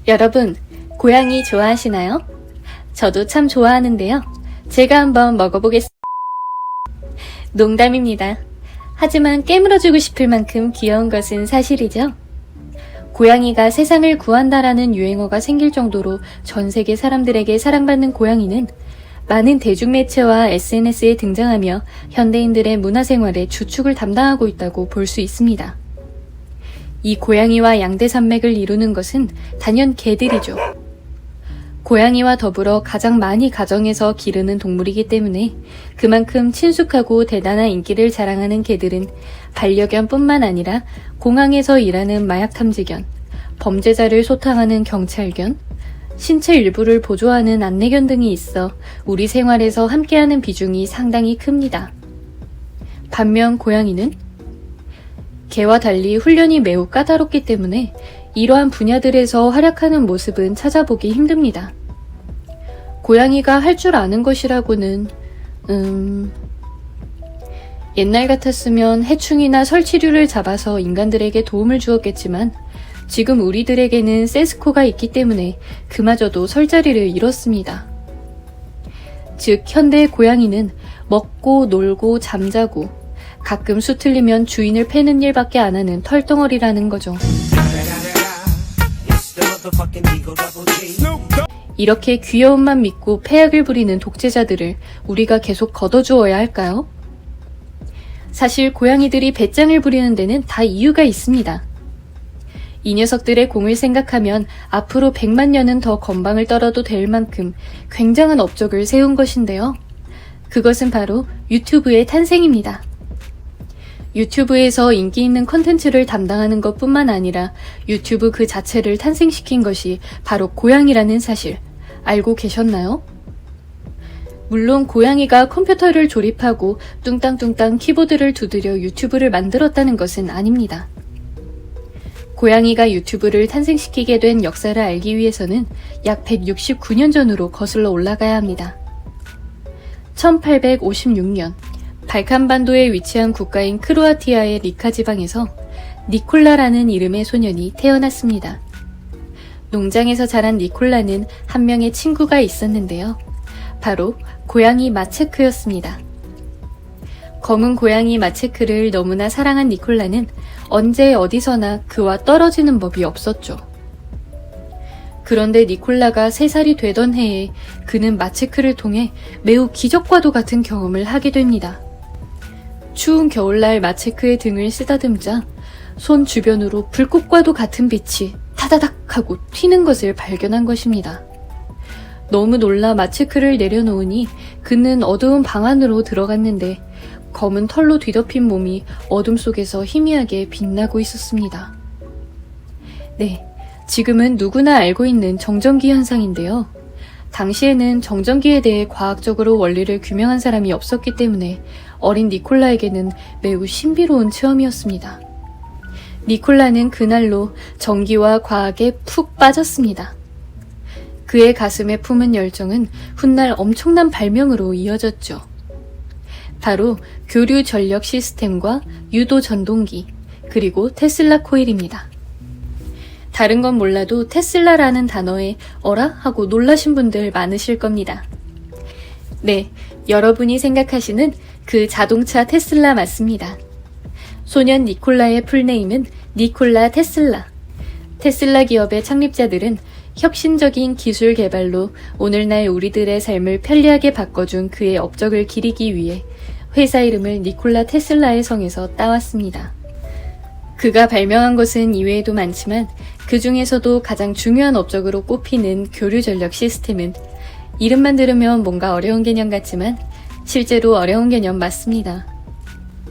여러분, 고양이 좋아하시나요? 저도 참 좋아하는데요. 제가 한번 먹어보겠습니다. 농담입니다. 하지만 깨물어주고 싶을 만큼 귀여운 것은 사실이죠. 고양이가 세상을 구한다라는 유행어가 생길 정도로 전 세계 사람들에게 사랑받는 고양이는 많은 대중매체와 SNS에 등장하며 현대인들의 문화생활의 주축을 담당하고 있다고 볼 수 있습니다. 이 고양이와 양대산맥을 이루는 것은 단연 개들이죠. 고양이와 더불어 가장 많이 가정에서 기르는 동물이기 때문에 그만큼 친숙하고 대단한 인기를 자랑하는 개들은 반려견뿐만 아니라 공항에서 일하는 마약탐지견, 범죄자를 소탕하는 경찰견, 신체 일부를 보조하는 안내견 등이 있어 우리 생활에서 함께하는 비중이 상당히 큽니다. 반면 고양이는 개와 달리 훈련이 매우 까다롭기 때문에 이러한 분야들에서 활약하는 모습은 찾아보기 힘듭니다. 고양이가 할 줄 아는 것이라고는 옛날 같았으면 해충이나 설치류를 잡아서 인간들에게 도움을 주었겠지만 지금 우리들에게는 세스코가 있기 때문에 그마저도 설 자리를 잃었습니다. 즉 현대의 고양이는 먹고 놀고 잠자고 가끔 수틀리면 주인을 패는 일밖에 안 하는 털덩어리라는 거죠. 이렇게 귀여움만 믿고 폐악을 부리는 독재자들을 우리가 계속 걷어주어야 할까요? 사실 고양이들이 배짱을 부리는 데는 다 이유가 있습니다. 이 녀석들의 공을 생각하면 앞으로 100만 년은 더 건방을 떨어도 될 만큼 굉장한 업적을 세운 것인데요. 그것은 바로 유튜브의 탄생입니다. 유튜브에서 인기 있는 콘텐츠를 담당하는 것뿐만 아니라 유튜브 그 자체를 탄생시킨 것이 바로 고양이라는 사실 알고 계셨나요? 물론 고양이가 컴퓨터를 조립하고 뚱땅뚱땅 키보드를 두드려 유튜브를 만들었다는 것은 아닙니다. 고양이가 유튜브를 탄생시키게 된 역사를 알기 위해서는 약 169년 전으로 거슬러 올라가야 합니다. 1856년 발칸반도에 위치한 국가인 크로아티아의 리카 지방에서 니콜라라는 이름의 소년이 태어났습니다. 농장에서 자란 니콜라는 한 명의 친구가 있었는데요. 바로 고양이 마체크였습니다. 검은 고양이 마체크를 너무나 사랑한 니콜라는 언제 어디서나 그와 떨어지는 법이 없었죠. 그런데 니콜라가 3살이 되던 해에 그는 마체크를 통해 매우 기적과도 같은 경험을 하게 됩니다. 추운 겨울날 마체크의 등을 쓰다듬자 손 주변으로 불꽃과도 같은 빛이 타다닥 하고 튀는 것을 발견한 것입니다. 너무 놀라 마체크를 내려놓으니 그는 어두운 방 안으로 들어갔는데 검은 털로 뒤덮인 몸이 어둠 속에서 희미하게 빛나고 있었습니다. 네, 지금은 누구나 알고 있는 정전기 현상인데요. 당시에는 정전기에 대해 과학적으로 원리를 규명한 사람이 없었기 때문에 어린 니콜라에게는 매우 신비로운 체험이었습니다. 니콜라는 그날로 전기와 과학에 푹 빠졌습니다. 그의 가슴에 품은 열정은 훗날 엄청난 발명으로 이어졌죠. 바로 교류 전력 시스템과 유도 전동기, 그리고 테슬라 코일입니다. 다른 건 몰라도 테슬라라는 단어에 어라? 하고 놀라신 분들 많으실 겁니다. 네, 여러분이 생각하시는 그 자동차 테슬라 맞습니다. 소년 니콜라의 풀네임은 니콜라 테슬라. 테슬라 기업의 창립자들은 혁신적인 기술 개발로 오늘날 우리들의 삶을 편리하게 바꿔준 그의 업적을 기리기 위해 회사 이름을 니콜라 테슬라의 성에서 따왔습니다. 그가 발명한 것은 이외에도 많지만 그 중에서도 가장 중요한 업적으로 꼽히는 교류 전력 시스템은 이름만 들으면 뭔가 어려운 개념 같지만 실제로 어려운 개념 맞습니다.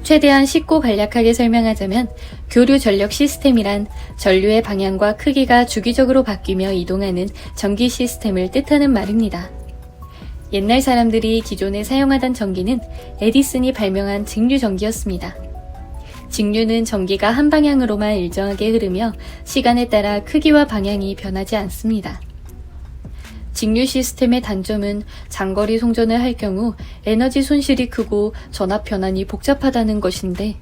최대한 쉽고 간략하게 설명하자면 교류 전력 시스템이란 전류의 방향과 크기가 주기적으로 바뀌며 이동하는 전기 시스템을 뜻하는 말입니다. 옛날 사람들이 기존에 사용하던 전기는 에디슨이 발명한 직류전기였습니다. 직류는 전기가 한 방향으로만 일정하게 흐르며 시간에 따라 크기와 방향이 변하지 않습니다. 직류 시스템의 단점은 장거리 송전을 할 경우 에너지 손실이 크고 전압 변환이 복잡하다는 것인데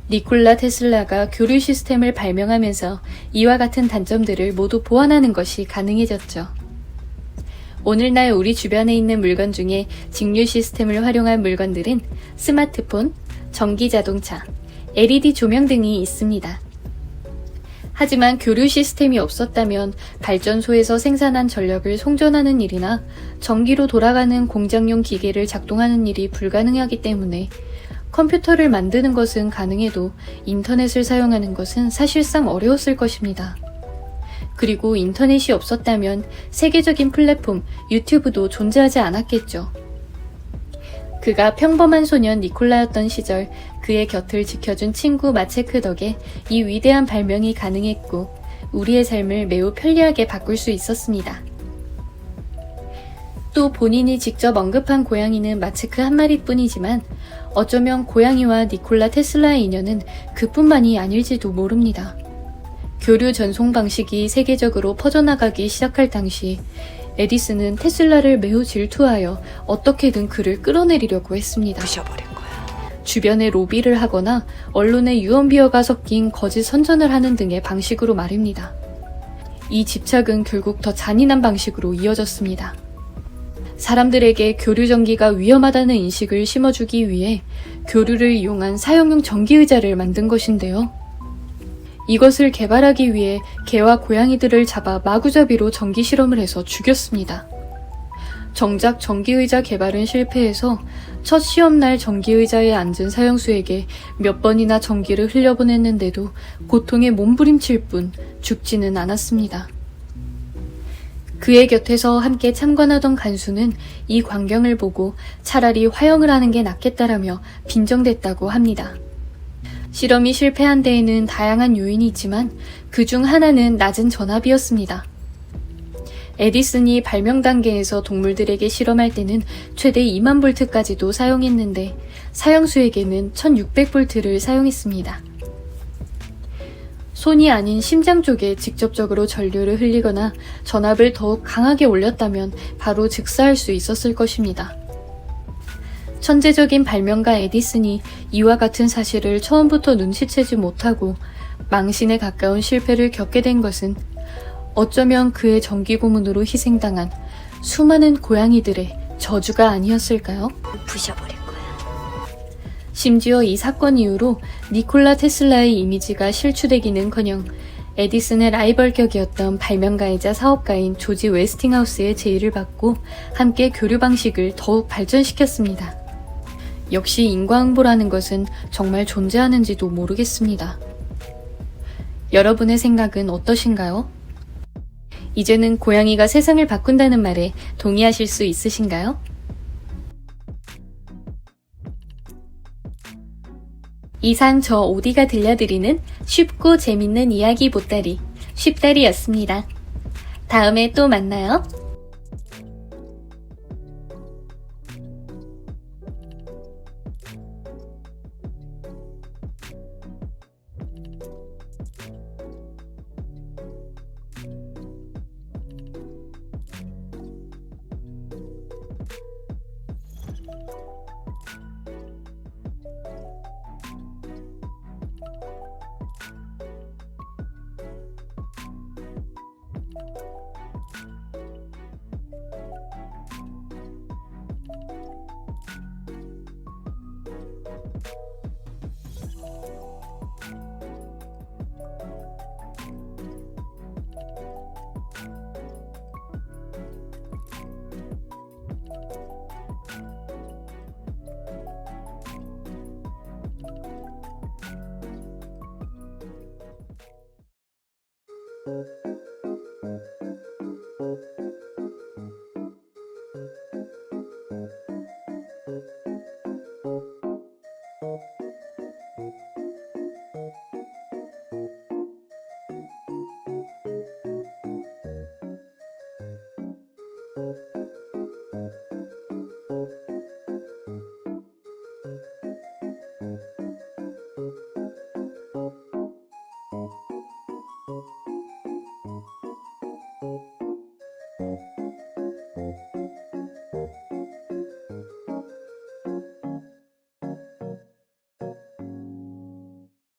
니콜라 테슬라가 교류 시스템을 발명하면서 이와 같은 단점들을 모두 보완하는 것이 가능해졌죠. 오늘날 우리 주변에 있는 물건 중에 직류 시스템을 활용한 물건들은 스마트폰, 전기자동차, LED 조명 등이 있습니다. 하지만 교류 시스템이 없었다면 발전소에서 생산한 전력을 송전하는 일이나 전기로 돌아가는 공장용 기계를 작동하는 일이 불가능하기 때문에 컴퓨터를 만드는 것은 가능해도 인터넷을 사용하는 것은 사실상 어려웠을 것입니다. 그리고 인터넷이 없었다면 세계적인 플랫폼 유튜브도 존재하지 않았겠죠. 그가 평범한 소년 니콜라였던 시절 그의 곁을 지켜준 친구 마체크 덕에 이 위대한 발명이 가능했고 우리의 삶을 매우 편리하게 바꿀 수 있었습니다. 또 본인이 직접 언급한 고양이는 마체크 한 마리뿐이지만 어쩌면 고양이와 니콜라 테슬라의 인연은 그뿐만이 아닐지도 모릅니다. 교류 전송 방식이 세계적으로 퍼져나가기 시작할 당시 에디슨은 테슬라를 매우 질투하여 어떻게든 그를 끌어내리려고 했습니다. 부셔버릴 거야. 주변에 로비를 하거나 언론에 유언비어가 섞인 거짓 선전을 하는 등의 방식으로 말입니다. 이 집착은 결국 더 잔인한 방식으로 이어졌습니다. 사람들에게 교류 전기가 위험하다는 인식을 심어주기 위해 교류를 이용한 사용용 전기의자를 만든 것인데요. 이것을 개발하기 위해 개와 고양이들을 잡아 마구잡이로 전기 실험을 해서 죽였습니다. 정작 전기의자 개발은 실패해서 첫 시험날 전기의자에 앉은 사형수에게 몇 번이나 전기를 흘려보냈는데도 고통에 몸부림칠 뿐 죽지는 않았습니다. 그의 곁에서 함께 참관하던 간수는 이 광경을 보고 차라리 화형을 하는 게 낫겠다라며 빈정댔다고 합니다. 실험이 실패한 데에는 다양한 요인이 있지만 그중 하나는 낮은 전압이었습니다. 에디슨이 발명 단계에서 동물들에게 실험할 때는 최대 2만 볼트까지도 사용했는데 사형수에게는 1600볼트를 사용했습니다. 손이 아닌 심장 쪽에 직접적으로 전류를 흘리거나 전압을 더욱 강하게 올렸다면 바로 즉사할 수 있었을 것입니다. 천재적인 발명가 에디슨이 이와 같은 사실을 처음부터 눈치채지 못하고 망신에 가까운 실패를 겪게 된 것은 어쩌면 그의 전기 고문으로 희생당한 수많은 고양이들의 저주가 아니었을까요? 부셔버릴 거야. 심지어 이 사건 이후로 니콜라 테슬라의 이미지가 실추되기는커녕 에디슨의 라이벌 격이었던 발명가이자 사업가인 조지 웨스팅하우스의 제의를 받고 함께 교류 방식을 더욱 발전시켰습니다. 역시 인과응보라는 것은 정말 존재하는지도 모르겠습니다. 여러분의 생각은 어떠신가요? 이제는 고양이가 세상을 바꾼다는 말에 동의하실 수 있으신가요? 이상 저 오디가 들려드리는 쉽고 재밌는 이야기 보따리, 쉽다리였습니다. 다음에 또 만나요.